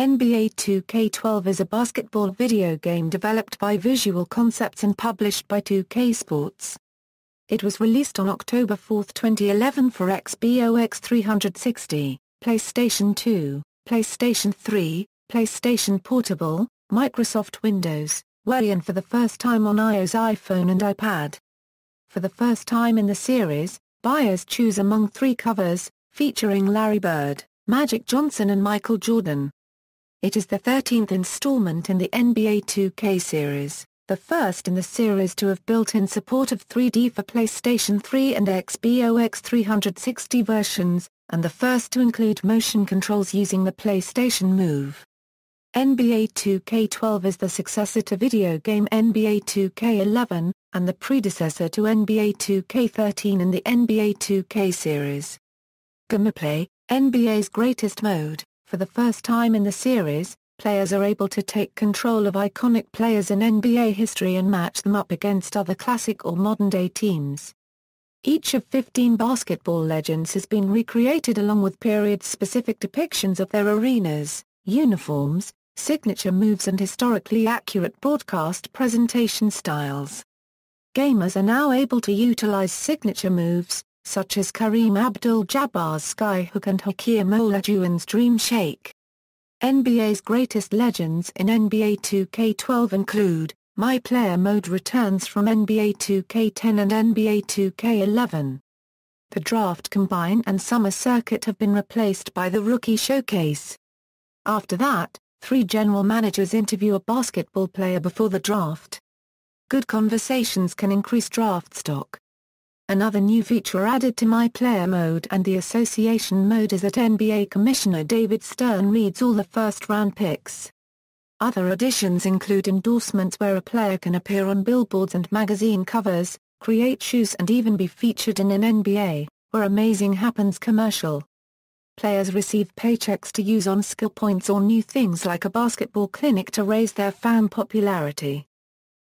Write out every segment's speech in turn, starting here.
NBA 2K12 is a basketball video game developed by Visual Concepts and published by 2K Sports. It was released on October 4, 2011 for Xbox 360, PlayStation 2, PlayStation 3, PlayStation Portable, Microsoft Windows, Wii and for the first time on iOS, iPhone and iPad. For the first time in the series, buyers choose among 3 covers, featuring Larry Bird, Magic Johnson and Michael Jordan. It is the 13th installment in the NBA 2K series, the first in the series to have built-in support of 3D for PlayStation 3 and Xbox 360 versions, and the first to include motion controls using the PlayStation Move. NBA 2K12 is the successor to video game NBA 2K11, and the predecessor to NBA 2K13 in the NBA 2K series. Gameplay, NBA's greatest mode. For the first time in the series, players are able to take control of iconic players in NBA history and match them up against other classic or modern-day teams. Each of 15 basketball legends has been recreated along with period-specific depictions of their arenas, uniforms, signature moves and historically accurate broadcast presentation styles. Gamers are now able to utilize signature moves, such as Kareem Abdul-Jabbar's Skyhook and Hakeem Olajuwon's Dream Shake. NBA's greatest legends in NBA 2K12 include, My Player Mode returns from NBA 2K10 and NBA 2K11. The Draft Combine and Summer Circuit have been replaced by the Rookie Showcase. After that, 3 general managers interview a basketball player before the draft. Good conversations can increase draft stock. Another new feature added to My Player Mode and the Association Mode is that NBA Commissioner David Stern reads all the first-round picks. Other additions include endorsements where a player can appear on billboards and magazine covers, create shoes and even be featured in an NBA, Where Amazing Happens commercial. Players receive paychecks to use on skill points or new things like a basketball clinic to raise their fan popularity.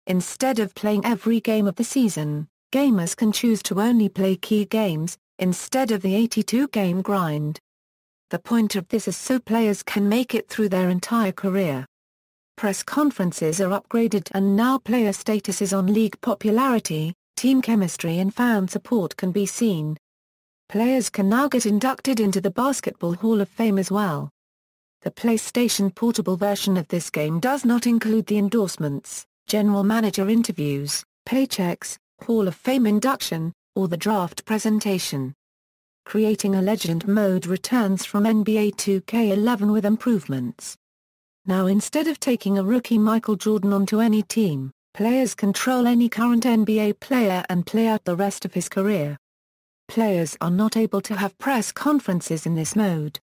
Instead of playing every game of the season, gamers can choose to only play key games, instead of the 82-game grind. The point of this is so players can make it through their entire career. Press conferences are upgraded and now player statuses on league popularity, team chemistry and fan support can be seen. Players can now get inducted into the Basketball Hall of Fame as well. The PlayStation Portable version of this game does not include the endorsements, general manager interviews, paychecks, Hall of Fame induction, or the draft presentation. Creating a Legend mode returns from NBA 2K11 with improvements. Now instead of taking a rookie Michael Jordan onto any team, players control any current NBA player and play out the rest of his career. Players are not able to have press conferences in this mode.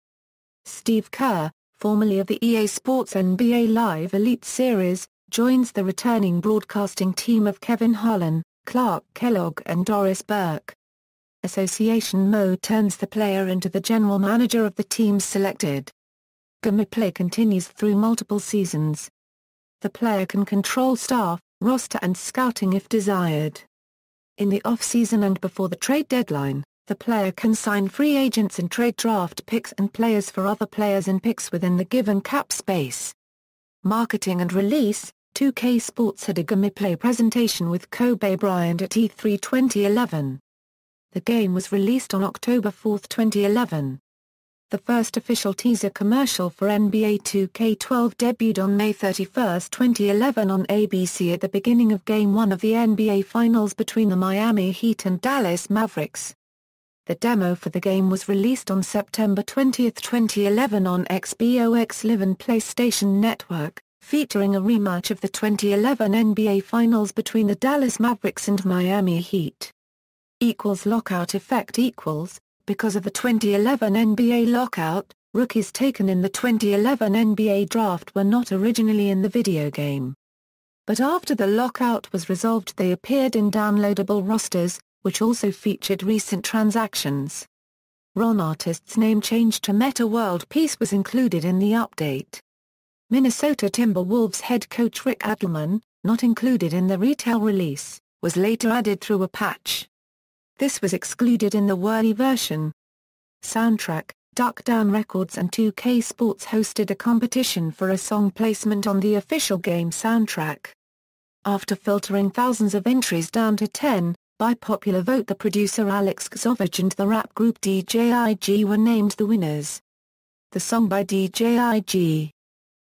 Steve Kerr, formerly of the EA Sports NBA Live Elite Series, joins the returning broadcasting team of Kevin Harlan, Clark Kellogg and Doris Burke. Association mode turns the player into the general manager of the teams selected. Gameplay continues through multiple seasons. The player can control staff, roster and scouting if desired. In the off-season and before the trade deadline, the player can sign free agents and trade draft picks and players for other players and picks within the given cap space. Marketing and release. 2K Sports had a gameplay presentation with Kobe Bryant at E3 2011. The game was released on October 4, 2011. The first official teaser commercial for NBA 2K12 debuted on May 31, 2011 on ABC at the beginning of Game 1 of the NBA Finals between the Miami Heat and Dallas Mavericks. The demo for the game was released on September 20, 2011 on Xbox Live and PlayStation Network, featuring a rematch of the 2011 NBA Finals between the Dallas Mavericks and Miami Heat. Lockout effect because of the 2011 NBA lockout, rookies taken in the 2011 NBA draft were not originally in the video game. But after the lockout was resolved they appeared in downloadable rosters, which also featured recent transactions. Ron Artest's name change to Meta World Peace was included in the update. Minnesota Timberwolves head coach Rick Adelman, not included in the retail release, was later added through a patch. This was excluded in the Wii version. Soundtrack, Duck Down Records and 2K Sports hosted a competition for a song placement on the official game soundtrack. After filtering thousands of entries down to 10, by popular vote the producer Alex Ksovich and the rap group DJIG were named the winners. The song by DJIG,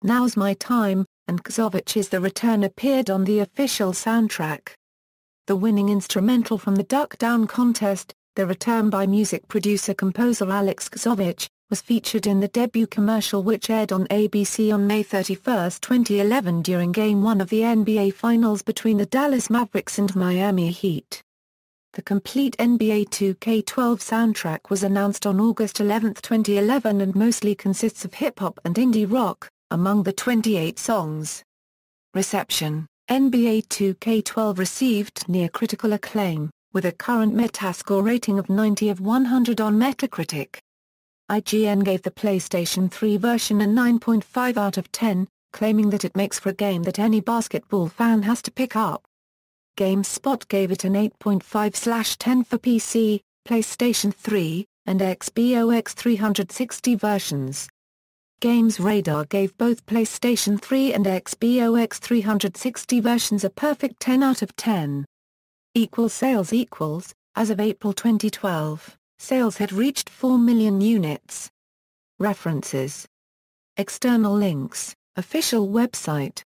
Now's My Time, and Ksovich's The Return appeared on the official soundtrack. The winning instrumental from the Duck Down contest, The Return by music producer-composer Alex Ksovich, was featured in the debut commercial which aired on ABC on May 31, 2011 during Game 1 of the NBA Finals between the Dallas Mavericks and Miami Heat. The complete NBA 2K12 soundtrack was announced on August 11, 2011 and mostly consists of hip-hop and indie rock, among the 28 songs. Reception: NBA 2K12 received near critical acclaim, with a current Metascore rating of 90 of 100 on Metacritic. IGN gave the PlayStation 3 version a 9.5 out of 10, claiming that it makes for a game that any basketball fan has to pick up. GameSpot gave it an 8.5/10 for PC, PlayStation 3, and Xbox 360 versions. Games Radar gave both PlayStation 3 and Xbox 360 versions a perfect 10 out of 10. Sales as of April 2012, sales had reached 4 million units. References. External links, official website.